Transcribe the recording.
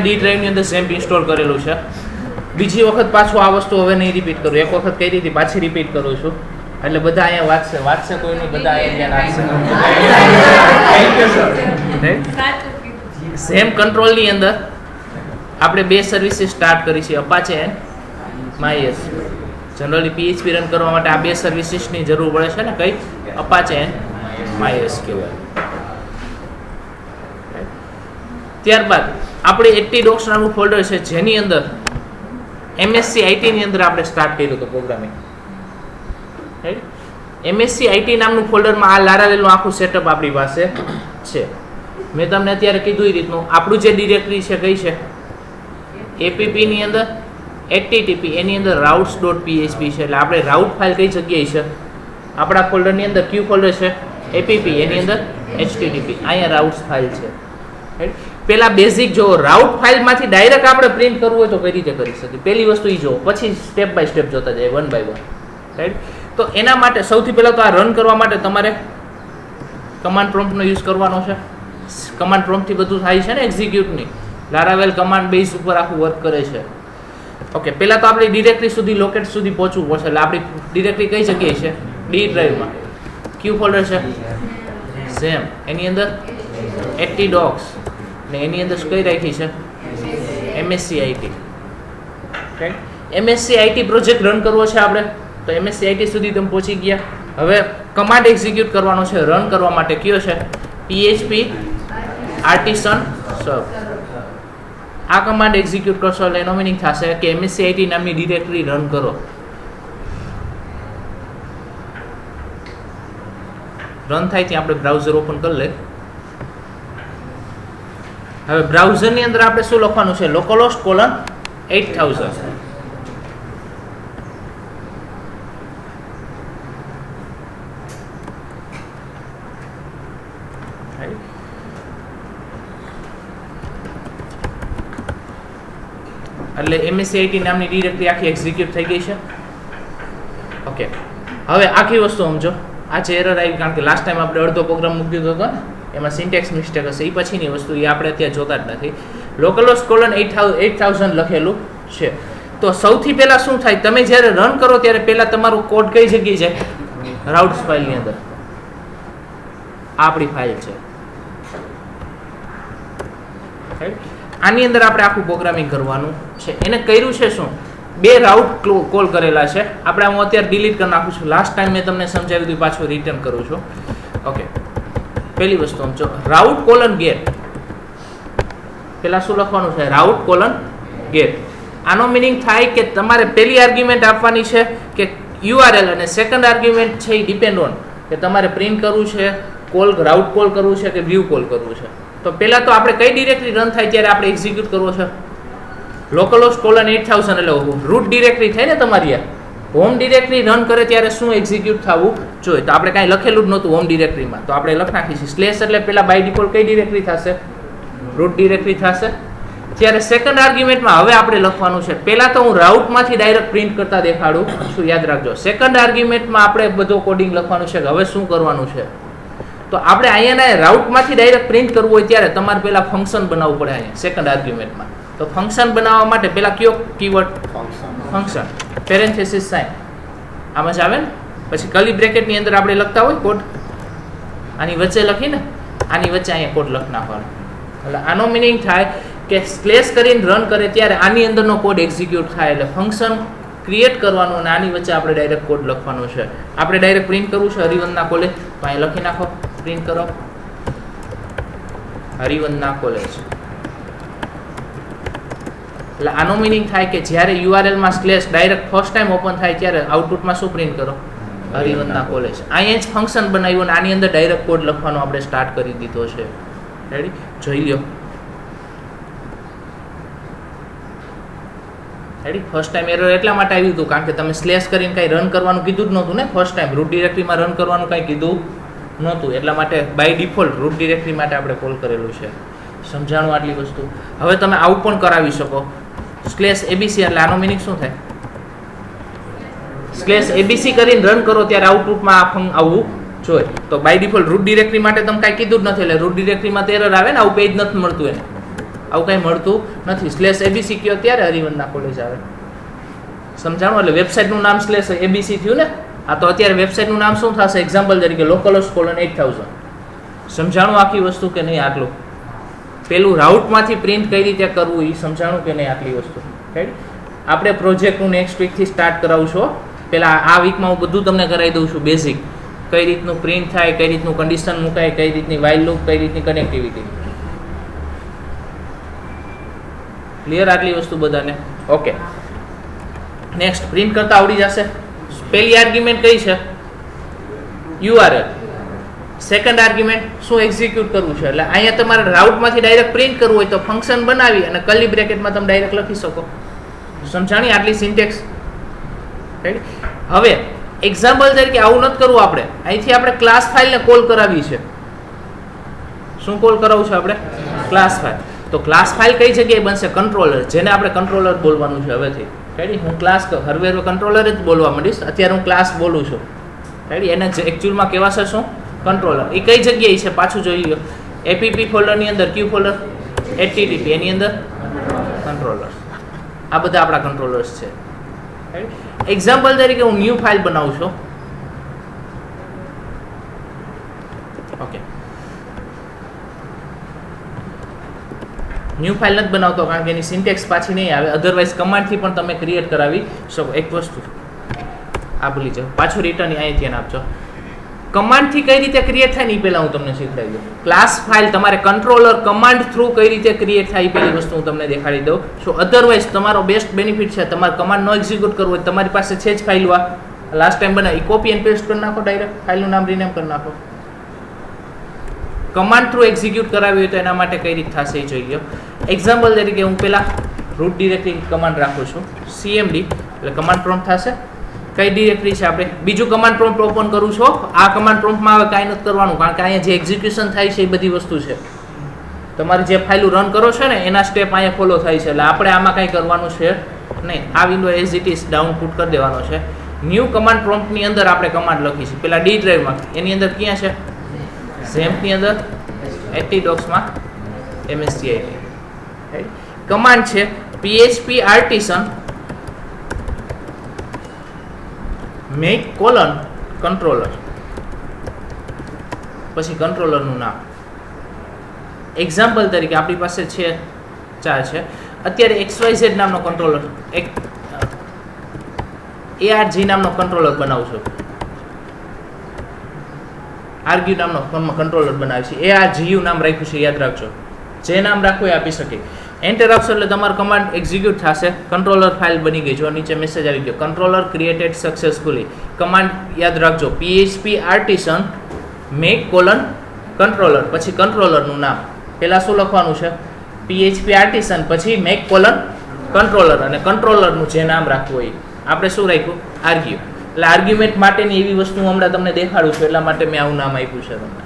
D ડ્રાઈવની અંદર સેમ્પ install કરેલું છે. બીજી વખત પાછું આ વસ્તુ હવે નહીં રિપીટ કરું. એક વખત કરી હતી, પાછી રિપીટ કરું છું. એટલે બધા અહીંયા વાંચશે કોઈ નહીં, બધા અહીંયા આપશે. સેમ કંટ્રોલની અંદર આપણે બે સર્વિસીસ સ્ટાર્ટ કરી છે, અપાચે એન્ડ માયસ. જનરલી પીએચપી રન કરવા માટે આ બે સર્વિસીસની જરૂર પડે છે ને, કઈ અપાચે એન્ડ માયસ કહેવાય. ત્યારબાદ આપણે એટીડોક્સ નામનું ફોલ્ડર છે જેની અંદર એમએસસી આઈટી ની અંદર આપણે સ્ટાર્ટ કર્યું હતું પ્રોગ્રામિંગ. એમએસસી આઈટી નામનું ફોલ્ડરમાં આ લારાવેલનું આખું સેટઅપ આપણી પાસે છે. મેં તમને અત્યારે કીધું એ રીતનું આપણું જે ડિરેક્ટરી છે કઈ છે, એપીપી ની અંદર એચટીટીપી, એની અંદર routes.php છે. એટલે આપણે રાઉટ ફાઇલ કઈ જગ્યાએ છે, આપણા ફોલ્ડરની અંદર કયું ફોલ્ડર છે, એપીપી, એની અંદર એચટીટીપી, અહીંયા રાઉટ્સ ફાઇલ છે. પેલા બેઝિક જો રાઉટ ફાઇલમાંથી ડાયરેક્ટ આપણે પ્રિન્ટ કરવું હોય તો કઈ રીતે કરી શકીએ, પહેલી વસ્તુ એ જોવો, પછી સ્ટેપ બાય સ્ટેપ જોતા જાય, વન બાય વન. રાઈટ. તો એના માટે સૌથી પહેલાં તો આ રન કરવા માટે તમારે કમાન્ડ પ્રોમ્પ્ટનો યુઝ કરવાનો છે. કમાન્ડ પ્રોમ્પ્ટથી બધું થાય છે ને એક્ઝિક્યુટની. લારાવેલ કમાન્ડ બેઝ ઉપર આખું વર્ક કરે છે. ઓકે, પહેલાં તો આપણી ડિરેક્ટરી સુધી લોકેટ સુધી પહોંચવું પડશે. એટલે આપણી ડિરેક્ટરી કઈ જગ્યાએ છે, ડી ડ્રાઈવમાં. કયું ફોલ્ડર છે, સેમ. એની અંદર એટીડોક્સ ને એની અંદર કઈ રાખી છે, MSc IT. MSc IT project run કરવો છે આપણે, તો એમએસસી આઈટી સુધી તમે પહોંચી ગયા. હવે કમાન્ડ એક્ઝિક્યુટ કરવાનો છે રન કરવા માટે, કયો છે, PHP આર્ટિસન સબ. આ કમાન્ડ એક્ઝિક્યુટ કરશો એટલે એનો મિનિંગ થશે કે એમએસસી આઈટી નામની ડિરેક્ટરી રન કરો. રન થાય ત્યાં આપણે બ્રાઉઝર ઓપન કરી લે. હવે બ્રાઉઝરની અંદર આપણે શું લખવાનું છે, localhost:8000. એટલે એમએસસી આઈટી નામની ડિરેક્ટરી આખી એક્ઝિક્યુટ થઈ ગઈ છે. ઓકે, હવે આખી વસ્તુ સમજો. આ જે એરર આવી કારણ કે લાસ્ટ ટાઈમ આપણે અડધો પ્રોગ્રામ મૂકી દીધો હતો ને, એમાં સિન્ટેક્સ મિસ્ટેક હશે, એ પછીની વસ્તુ, એ આપણે અત્યારે જોતા જ નથી. localhost:8000 લખેલું છે. તો સૌથી પહેલા શું થાય, તમે જ્યારે રન કરો ત્યારે પહેલા તમારું કોડ કઈ જગ્યાએ જાય, રાઉટ્સ ફાઇલની અંદર. આપણી ફાઇલ છે. આની અંદર આપણે આખું પ્રોગ્રામિંગ કરવાનું છે. એને કર્યું છે શું, બે રાઉટ કોલ કરેલા છે. આપણે હું અત્યારે ડિલીટ કરી નાખું છું. લાસ્ટ ટાઈમ મેં તમને સમજાવી દીધું, પાછું રિટર્ન કરું છું. ઓકે, પહેલી વસ્તુ સમજો, route:get. પેલા શું લખવાનું છે, route:get. આનો મિનિંગ થાય કે તમારે પહેલી આર્ગ્યુમેન્ટ આપવાની છે કે URL, અને સેકન્ડ આર્ગ્યુમેન્ટ છે એ ડિપેન્ડ ઓન કે તમારે પ્રિન્ટ કરવું છે, કોલ રાઉટ કોલ કરવું છે કે વ્યૂ કોલ કરવું છે. તો પહેલા તો આપણે કઈ ડિરેક્ટરી રન થાય ત્યારે આપણે એક્ઝિક્યુટ કરવો છે, localhost:8000. એટલે રૂટ ડિરેક્ટરી થાય ને તમારી. હોમ ડિરેક્ટરી રન કરે ત્યારે શું એક્ઝિક્યુટ થવું જોઈએ, તો આપણે કાંઈ લખેલું જ નહોતું હોમ ડિરેક્ટરીમાં, તો આપણે લખ નાખીશું સ્લેશ. એટલે પેલા બાય ડિફોલ્ટ કઈ ડિરેક્ટરી થશે, રૂટ ડિરેક્ટરી થશે. ત્યારે સેકન્ડ આર્ગ્યુમેન્ટમાં હવે આપણે લખવાનું છે, પહેલા તો હું રાઉટમાંથી ડાયરેક્ટ પ્રિન્ટ કરતા દેખાડું છું, યાદ રાખજો. સેકન્ડ આર્ગ્યુમેન્ટમાં આપણે બધો કોડિંગ લખવાનું છે કે હવે શું કરવાનું છે. તો આપણે અહીંયા રાઉટમાંથી ડાયરેક્ટ પ્રિન્ટ કરવું હોય ત્યારે તમારે પહેલા ફંક્શન બનાવવું પડે. અહીંયા સેકન્ડ આર્ગ્યુમેન્ટમાં તો ફંક્શન બનાવવા માટે પહેલા કયો કીવર્ડ, ફંક્શન, પેરેન્થેસિસ સાઇન, આમાં જ આવે ને. પછી કર્લી બ્રેકેટની અંદર આપણે લખતા હોય કોડ, આની વચ્ચે લખીને આની વચ્ચે અહીંયા કોડ લખ નાખવાનો. એટલે આનો મિનિંગ થાય કે સ્લેશ કરીને રન કરે ત્યારે આની અંદરનો કોડ એક્ઝિક્યુટ થાય. એટલે ફંક્શન ક્રિએટ કરવાનું અને આની વચ્ચે આપણે ડાયરેક્ટ કોડ લખવાનો છે. આપણે ડાયરેક્ટ પ્રિન્ટ કરવું છે હરિવંદના કોલેજ, તો અહીં લખી નાખો, પ્રિન્ટ કરો હરિવંદના કોલેજ. એટલે આનો મિનિંગ થાય કે જ્યારે યુઆરએલમાં slash direct first time open થાય ત્યારે આઉટપુટમાં શું પ્રિન્ટ કરો, હરિવંદના કોલેજ. અહીંયા જ ફંક્શન બનાવ્યું અને આની અંદર ડાયરેક્ટ કોડ લખવાનો આપણે સ્ટાર્ટ કરી દીધો છે. રેડી, જોઈ લ્યો. રેડી, ફર્સ્ટ ટાઈમ એરર એટલા માટે આવ્યું હતું કારણ કે તમે સ્લેશ કરીને કાંઈ રન કરવાનું કીધું જ નહોતું ને. ફર્સ્ટ ટાઈમ રૂટ ડિરેક્ટરીમાં રન કરવાનું કાંઈ કીધું નહોતું, એટલા માટે બાય ડિફોલ્ટ રૂટ ડિરેક્ટરી માટે આપણે કોલ કરેલું છે. સમજાણું આટલી વસ્તુ. હવે તમે આવું પણ કરાવી શકો, /abc. એટલે આનો મિનિંગ શું થાય, /abc કરીને રન કરો ત્યારે આઉટપુટમાં આવવું જોઈએ. તો બાય ડિફોલ્ટ રૂટ ડિરેક્ટરી માટે તમે કાંઈ કીધું જ નથી, એટલે રૂટ ડિરેક્ટરીમાં એરર આવે ને, આવું પેજ નથી મળતું એને. આવું કંઈ મળતું નથી. સ્લેશ એબીસી કયો ત્યારે હરિવંદના કોલેજ આવે. સમજાણું? એટલે વેબસાઇટનું નામ સ્લેશ એબીસી થયું ને. આ તો અત્યારે વેબસાઇટનું નામ શું થશે? એક્ઝામ્પલ તરીકે localhost:8000. સમજાણું આખી વસ્તુ કે નહીં? આટલું પેલું રાઉટમાંથી પ્રિન્ટ કઈ રીતે કરવું એ સમજાણું કે નહીં? આટલી વસ્તુ રાઈટ. આપણે પ્રોજેક્ટનું નેક્સ્ટ વીકથી સ્ટાર્ટ કરાવશો. પહેલાં આ વીકમાં હું બધું તમને કરાવી દઉં છું. બેઝિક કઈ રીતનું પ્રિન્ટ થાય, કઈ રીતનું કન્ડિશન મુકાય, કઈ રીતની વાઇલ લૂપ, કઈ રીતની કનેક્ટિવિટી. ક્લિયર આટલી વસ્તુ બધાને? ઓકે. નેક્સ્ટ પ્રિન્ટ કરતા આવડી જશે. પહેલી આર્ગ્યુમેન્ટ કઈ છે? URL. સેકન્ડ આર્ગ્યુમેન્ટ શું એક્ઝિક્યુટ કરવું છે. એટલે અહીંયા તમારે રાઉટમાંથી ડાયરેક્ટ પ્રિન્ટ કરવું હોય તો ફંક્શન બનાવી અને કર્લી બ્રેકેટમાં તમે ડાયરેક્ટ લખી શકો. સમજાણી આટલી સિન્ટેક્સ? રાઈટ. હવે એક્ઝામ્પલ તરીકે આવું નથી કરવું આપણે. અહીંથી આપણે ક્લાસ ફાઇલને કોલ કરાવી છે. શું કોલ કરાવવું છે આપણે? Class file. તો ક્લાસ ફાઇલ કઈ જગ્યાએ બનશે? કંટ્રોલર, જેને આપણે કંટ્રોલર બોલવાનું છે હવેથી. રાઈટ. હું ક્લાસ હવે કંટ્રોલર જ બોલવા માંડીશ. અત્યારે હું ક્લાસ બોલું છું. રાઈટ. એને એકચ્યુઅલમાં કહેવાશે શું? કંટ્રોલર. એ કઈ જગ્યાએ છે પાછું જોઈ લો. APP ફોલ્ડરની અંદર કયું ફોલ્ડર? HTTP. એની અંદર કંટ્રોલર. આ બધા આપણા કંટ્રોલર્સ છે. રાઈટ. એક્ઝામ્પલ તરીકે હું ન્યૂ ફાઇલ બનાવું છું. ઓકે. ન્યૂ ફાઇલ નથી બનાવતો કારણ કે એની સિન્ટેક્સ પાછી નહીં આવે. અધરવાઇઝ કમાન્ડથી પણ તમે ક્રિએટ કરાવી શકો. એક વસ્તુ આ ભૂલી જાઓ, પાછું રિટર્ન અહીં ધ્યાન આપજો. કમાન્ડથી કઈ રીતે ક્રિએટ થાય ને એ પહેલાં હું તમને શીખવાડી દઉં. ક્લાસ ફાઇલ તમારે કંટ્રોલર કમાન્ડ થ્રુ કઈ રીતે ક્રિએટ થાય એ પહેલી વસ્તુ હું તમને દેખાડી દઉં. સો અધરવાઇઝ તમારો બેસ્ટ બેનિફિટ છે તમારે કમાન્ડ નો એક્ઝિક્યુટ કરવું હોય તમારી પાસે છે જ ફાઇલ લાસ્ટ ટાઈમ બનાવી કોપી એન્ડ પેસ્ટ કરી નાખો. ડાયરેક્ટ ફાઇલનું નામ રિનેમ કરી નાખો. કમાન્ડ થ્રુ એક્ઝિક્યુટ કરાવી હોય તો એના માટે કઈ રીત થશે એ જોઈ લો. એક્ઝામ્પલ તરીકે હું પહેલાં રૂટ ડિરેક્ટરી કમાન્ડ રાખું છું. CMD એટલે કમાન્ડ પ્રોમ્પ્ટ થશે. કઈ ડિરેક્ટરી છે આપણે? બીજું કમાન્ડ પ્રોમ્પ્ટ ઓપન કરું છું. આ કમાન્ડ પ્રોમ્પ્ટમાં હવે કાંઈ નથી કરવાનું કારણ કે અહીંયા જે એક્ઝિક્યુશન થાય છે એ બધી વસ્તુ છે. તમારે જે ફાઇલો રન કરો છો ને એના સ્ટેપ અહીંયા ફોલો થાય છે. એટલે આપણે આમાં કાંઈ કરવાનું છે નહીં. આ વિન્ડો એઝ ઇટ ઇઝ ડાઉનપુટ કરી દેવાનો છે. ન્યૂ કમાન્ડ પ્રોમ્પ્ટની અંદર આપણે કમાન્ડ લખીશું. પેલા D ડ્રાઈવમાં એની અંદર ક્યાં છે? XAMPP ની અંદર htdocs માં MSCIT. કમાન્ડ છે PHP artisan make colon controller. પછી કંટ્રોલરનું નામ. એક્ઝામ્પલ તરીકે આપણી પાસે છે 4 છે. અત્યારે XYZ નામનો કંટ્રોલર, એક ARG નામનો કંટ્રોલર બનાવું છું. આર્ગ્યુ નામનો કંટ્રોલર બનાવી છે. ARGU નામ રાખ્યું છે, યાદ રાખજો. જે નામ રાખવું એ આપી શકે. એન્ટર આપશો એટલે તમારો કમાન્ડ એક્ઝિક્યુટ થશે. કંટ્રોલર ફાઇલ બની ગઈ. જો નીચે મેસેજ આવી ગયો કંટ્રોલર ક્રિએટેડ સક્સેસફુલી. કમાન્ડ યાદ રાખજો PHP artisan make colon controller. પછી કંટ્રોલરનું નામ પહેલા શું લખવાનું છે? PHP artisan પછી make colon controller અને કંટ્રોલરનું જે નામ રાખવું હોય આપણે શું રાખ્યું? આર્ગ્યુ. એટલે આર્ગ્યુમેન્ટ માટેની એવી વસ્તુ હું હમણાં તમને દેખાડું છું એટલા માટે મેં આવું નામ આપ્યું છે તમને.